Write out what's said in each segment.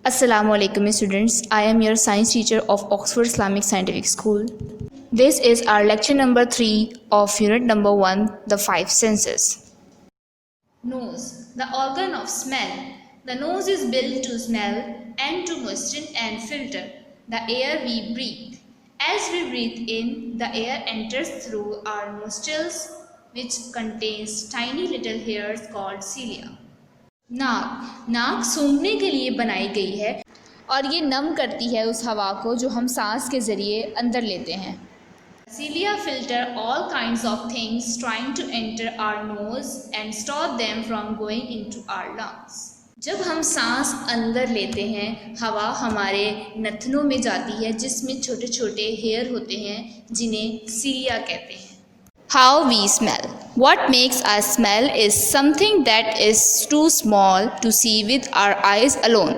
Assalamu alaikum students. I am your science teacher of Oxford Islamic Scientific School. This is our lecture number 3 of unit number 1, the five senses. Nose, the organ of smell. The nose is built to smell and to moisten and filter the air we breathe. As we breathe in, the air enters through our nostrils, which contains tiny little hairs called cilia. नाक सूंघने के लिए बनाई गई है और ये नम करती है उस हवा को जो हम सांस के ज़रिए अंदर लेते हैं. Cilia filter all kinds of things trying to enter our nose and stop them from going into our lungs. जब हम सांस अंदर लेते हैं, हवा हमारे नथनों में जाती है जिसमें छोटे छोटे हेयर होते हैं जिन्हें cilia कहते हैं. How we smell. What makes us smell is something that is too small to see with our eyes alone.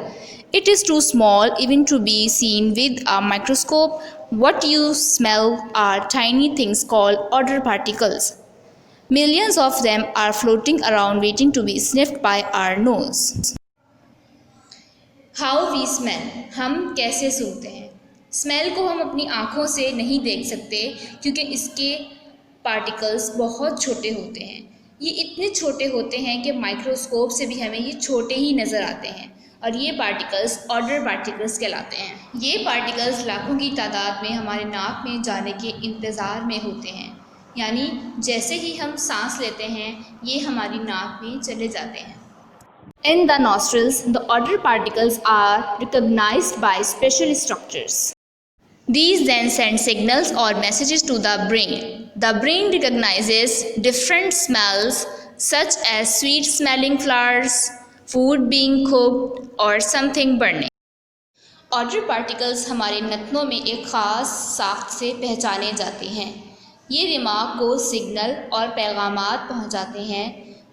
It is too small even to be seen with a microscope. What you smell are tiny things called odor particles. Millions of them are floating around waiting to be sniffed by our nose. How we smell. हम कैसे सूंघते हैं. Smell को हम अपनी आँखों से नहीं देख सकते क्योंकि इसके पार्टिकल्स बहुत छोटे होते हैं. ये इतने छोटे होते हैं कि माइक्रोस्कोप से भी हमें ये छोटे ही नज़र आते हैं और ये पार्टिकल्स ऑडर पार्टिकल्स कहलाते हैं. ये पार्टिकल्स लाखों की तादाद में हमारे नाक में जाने के इंतज़ार में होते हैं, यानी जैसे ही हम सांस लेते हैं ये हमारी नाक में चले जाते हैं. In the nostrils, the odor particles are recognized by special structures. These then send signals or messages to the brain. The brain recognizes different smells such as sweet smelling flowers, food being cooked or something burning. Odor particles हमारे नथनों में एक ख़ास साख्त से पहचाने जाते हैं. ये दिमाग को सिग्नल और पैगामात पहुंचाते हैं.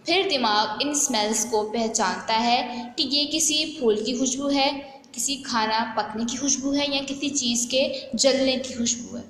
फिर दिमाग इन स्मेल्स को पहचानता है कि ये किसी फूल की खुशबू है, किसी खाना पकने की खुशबू है या किसी चीज़ के जलने की खुशबू है.